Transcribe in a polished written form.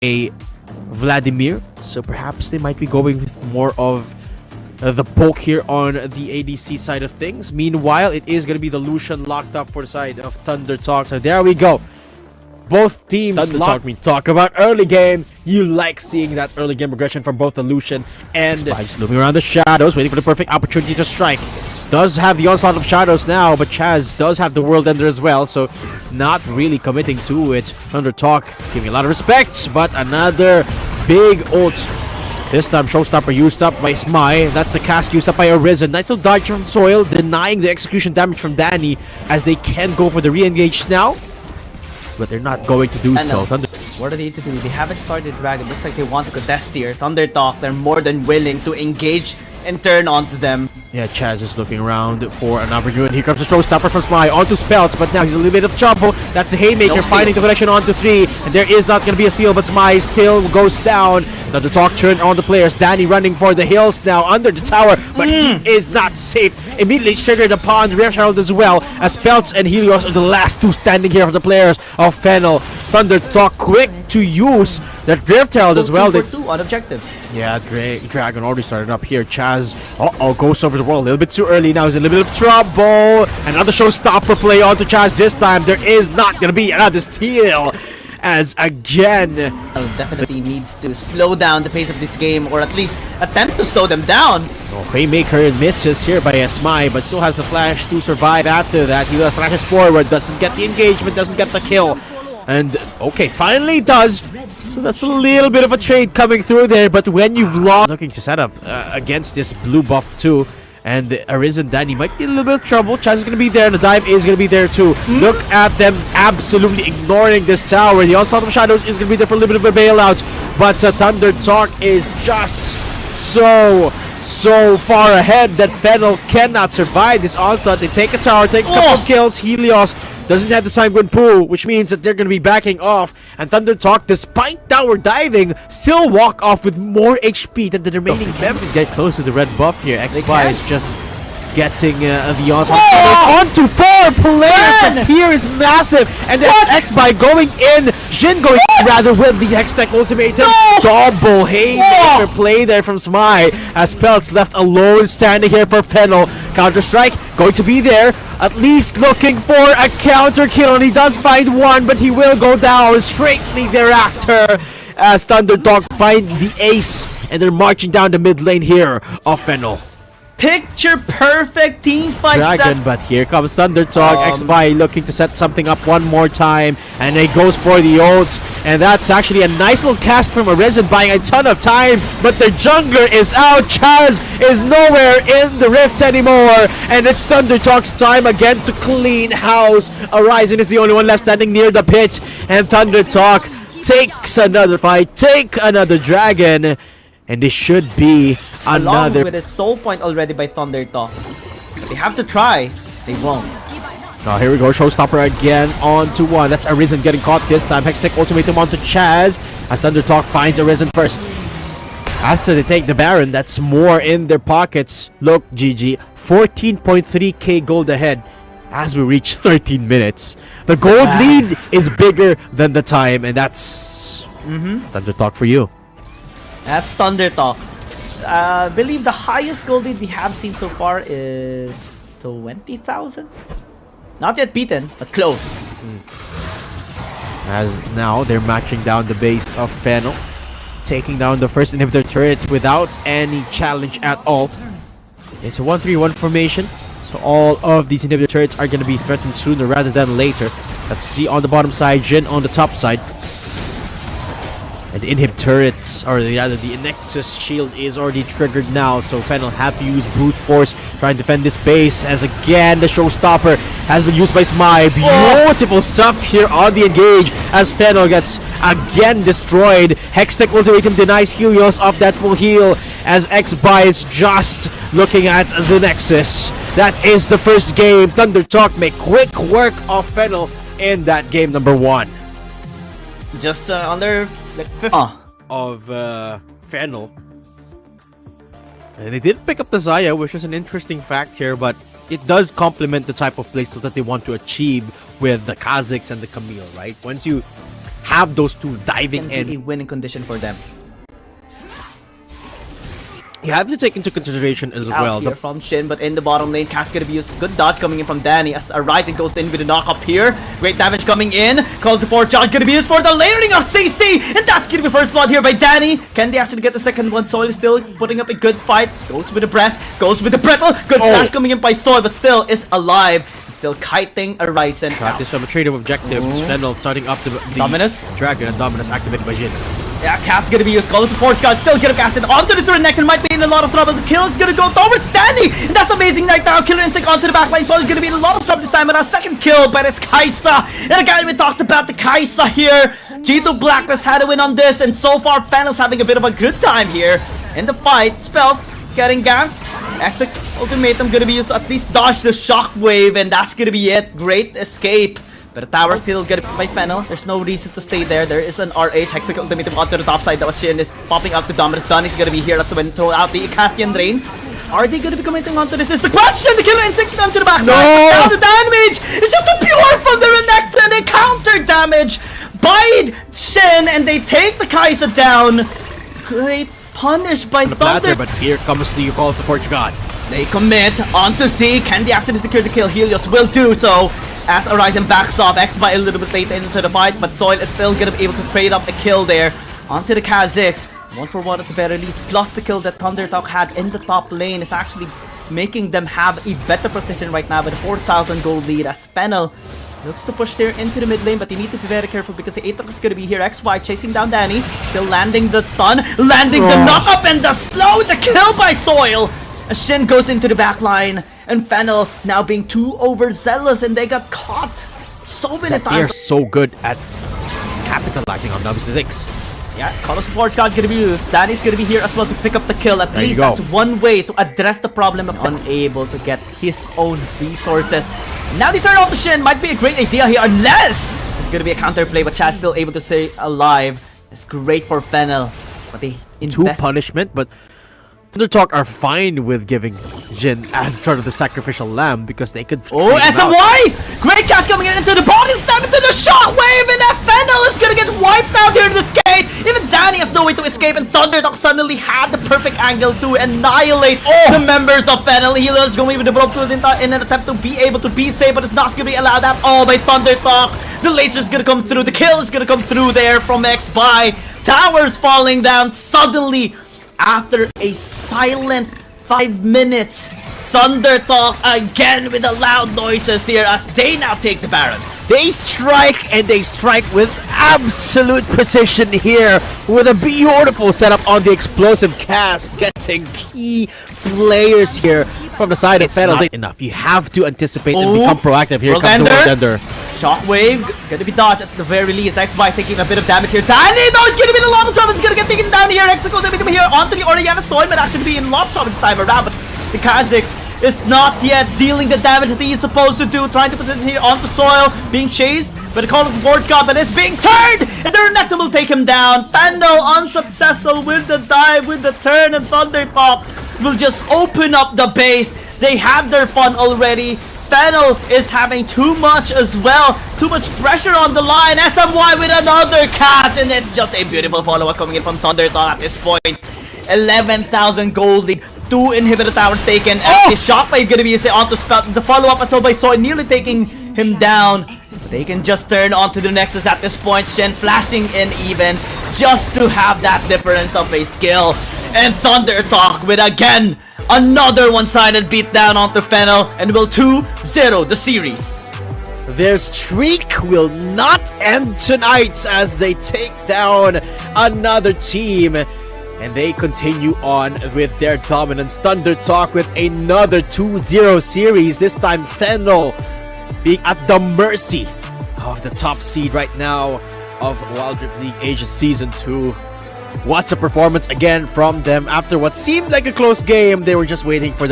a Vladimir, so perhaps they might be going with more of the poke here on the ADC side of things. Meanwhile, it is going to be the Lucian locked up for the side of Thunder Talk. So there we go. Both teams talk about early game. You like seeing that early game progression from both the Lucian and Spikes looming around the shadows, waiting for the perfect opportunity to strike. Does have the onslaught of shadows now, but Chaz does have the World Ender as well, so not really committing to it. Thunder Talk giving a lot of respect, but another big ult. This time, Showstopper used up by Smai. That's the cast used up by Arisen. Nice little dodge from Soil, denying the execution damage from Danny, as they can go for the re-engage now. But they're not going to do so. What do they need to do? They haven't started Dragon. Looks like they want to contest here. Thunder Talk, they're more than willing to engage and turn onto them. Yeah, Chaz is looking around for an opportunity. Here comes the Showstopper from Smai onto Spells, but now he's a little bit of trouble. That's the Haymaker finding the connection onto 3, and there is not going to be a steal, but Smai still goes down. Now the talk turned on the players. Danny running for the hills now under the tower, but he is not safe. Immediately triggered upon Rift Herald as well, as Spells and Helios are the last two standing here for the players of Fennel. Thunder Talk quick to use that Rift Herald as well. 2 on objectives. Yeah, Dragon already started up here. Chaz, goes over the wall a little bit too early. Now he's in a little bit of trouble. Another Showstopper play onto Chaz this time. There is not going to be another steal. As again, definitely needs to slow down the pace of this game, or at least attempt to slow them down. Haymaker misses here by Smai, but still has the flash to survive after that. He does flashes forward, doesn't get the engagement, doesn't get the kill. And okay, finally does. So that's a little bit of a trade coming through there, but when you've lost, looking to set up against this blue buff too. And Arisen Danny might be in a little bit of trouble. Chaz is going to be there, and the dive is going to be there too. Look at them absolutely ignoring this tower. The onslaught of shadows is going to be there for a little bit of a bailout. But Thunder Talk is just so far ahead that Fennel cannot survive this onslaught. They take a tower, take a couple of kills. Helios doesn't have the Sanguine Pool, which means that they're going to be backing off. And Thunder Talk, despite tower diving, still walk off with more HP than the remaining members. Get close to the red buff here. X-Spy is just getting the onslaught onto 4 players. The fear is massive, and that's X-Spy going in. Jin going in rather with the Hextech ultimatum. Double Haymaker play there from Smai, as Peltz left alone standing here for Fennel. Counter-Strike going to be there, at least looking for a counter kill, and he does find one, but he will go down straightly thereafter as Thunder Talk find the ace, and they're marching down the mid lane here of Fennel. Picture perfect team fight Dragon, but here comes Thunder Talk. X-Spy looking to set something up one more time, and he goes for the ults, and that's actually a nice little cast from Arisen, buying a ton of time, but their jungler is out. Chaz is nowhere in the rift anymore, and it's Thunder Talk's time again to clean house. Arisen is the only one left standing near the pit, and Thunder Talk takes another fight, take another dragon, and this should be another. Along with a soul point already by Thunder Talk. They have to try. They won't. Oh, here we go. Showstopper again onto 1. That's Arisen getting caught this time. Hextech ultimatum onto Chaz as Thunder Talk finds Arisen first. After they take the Baron, that's more in their pockets. Look, GG, 14.3k gold ahead as we reach 13 minutes. The gold lead is bigger than the time, and that's Thunder Talk for you. That's Thunder Talk. I believe the highest gold lead we have seen so far is 20,000. Not yet beaten, but close. As now they're matching down the base of Fennel, taking down the first inhibitor turret without any challenge at all. It's a 1-3-1 formation, so all of these inhibitor turrets are going to be threatened sooner rather than later. Let's see on the bottom side, Jin on the top side. And the inhib turrets, or rather the Nexus shield is already triggered now, so Fennel have to use brute force, try and defend this base, as again the Showstopper has been used by Smai. Beautiful stuff here on the engage, as Fennel gets again destroyed. Hextech ultimatum denies Helios off that full heal, as X-Spy is just looking at the Nexus. That is the first game. Thunder Talk make quick work of Fennel in that game number 1. Just under like 50 of Fennel. And they did pick up the Xayah, which is an interesting fact here, but it does complement the type of playstyle that they want to achieve with the Kha'Zix and the Camille, right? Once you have those two diving Can be a in. winning condition for them. You have to take into consideration as well. Out here from Shin, but in the bottom lane, Cass gonna be used. Good dodge coming in from Danny as a Ryzen goes in with a knock up here. Great damage coming in. Call to Fortune gonna be used for the layering of CC, and that's gonna be first blood here by Danny. Can they actually get the second one? Soil is still putting up a good fight. Goes with the breath, goes with the brettle. Good flash coming in by Soil, but still is alive. Still kiting a Ryzen. Practice from a trade-off objective. Fennel starting up the Dominus. Dragon, and Dominus activated by Jin. Yeah, Cass gonna be used. Call to Forge God still gonna cast it onto the turret neck and might be in a lot of trouble. The kill is gonna go towards Danny. And that's amazing right now. Killer Instinct onto the backline. So he's gonna be in a lot of trouble this time. But a second kill, but it's Kaisa. And again, we talked about the Kaisa here. G2 Blacklist had a win on this. And so far, Fennel's having a bit of a good time here in the fight. Spells getting ganked. Exit ultimatum gonna be used to at least dodge the shockwave. And that's gonna be it. Great escape. But the tower still gonna be by Fennel. There's no reason to stay there. There is an RH Hexagon ultimatum onto the top side. That was Shin is popping up to Dominus. Done. He's gonna be here. That's when throw out the Icathian Drain. Are they gonna be committing onto this? Is the question. The Killer Instinct onto the back. No! Down the damage. It's just a pure from the Renekton. They counter damage by Shin, and they take the Kaisa down. Great punish by Thunder. But here comes the call to Forge God. They commit onto Z. Can they actually secure the kill? Helios will do so. As Horizon backs off, X-By a little bit late into the fight, but Soil is still gonna be able to trade up a kill there onto the Kha'Zix. 1 for 1 at the very least, plus the kill that Thundertalk had in the top lane is actually making them have a better position right now with a 4,000 gold lead as Fennel looks to push there into the mid lane, but you need to be very careful because the Aatrox is gonna be here. X-Y chasing down Danny, still landing the stun, landing the knock-up and the slow, the kill by Soil. As Shin goes into the back line, and Fennel now being too overzealous, and they got caught so many They're times. so good at capitalizing on W6. Yeah, Call of Support God's gonna be used. Danny's gonna be here as well to pick up the kill. At There you least go. that's one way to address the problem of unable to get his own resources. Now they turn off the Shin. Might be a great idea here, unless it's gonna be a counterplay, but Chad's still able to stay alive. It's great for Fennel, but they Two invest. punishment, but Thundertalk are fine with giving Jin as sort of the sacrificial lamb because they could. Oh, trade him out. SMY! Great cast coming in into the body stab into the shockwave, and that Fennel is gonna get wiped out here in this case. Even Danny has no way to escape, and Thunderdog suddenly had the perfect angle to annihilate the members of Fennel. Healer's going to develop to in an attempt to be able to be safe, but it's not gonna be allowed at all by Thundertalk. The laser's gonna come through, the kill is gonna come through there from X-By. Towers falling down suddenly. After a silent 5 minutes, Thundertalk again with the loud noises here as they now take the Baron. They strike, and they strike with absolute precision here with a beautiful setup on the explosive cast, getting key players here from the side of Fennel. Not enough. You have to anticipate and become proactive. Here comes the Worldender. Shockwave gonna be dodged at the very least. X-By taking a bit of damage here. Danny, though, is gonna be in a lot of trouble. He's gonna get taken down here. X-Go gonna be here onto the Oriana Soil, but actually be in a lot of trouble this time around. But the Kha'Zix is not yet dealing the damage that he is supposed to do. Trying to position here onto Soil, being chased, but the Call of the Forge God, but it's being turned! And the Renekton will take him down. Fennel unsuccessful with the dive, with the turn, and Thundertalk will just open up the base. They have their fun already. Fennel is having too much as well. Too much pressure on the line. SMY with another cast, and it's just a beautiful follow-up coming in from Thundertalk at this point. 11,000 gold lead. 2 inhibitor towers taken. And the shockwave gonna be onto spell. The follow-up as well by Soy, nearly taking him down. They can just turn onto the Nexus at this point. Shen flashing in even just to have that difference of a skill. And Thundertalk with again another one-sided beatdown onto Fennel, and will 2-0 the series. Their streak will not end tonight as they take down another team, and they continue on with their dominance. Thundertalk with another 2-0 series, this time Fennel being at the mercy of the top seed right now of Wild Rift League Asia Season 2. What a performance again from them after what seemed like a close game. They were just waiting for the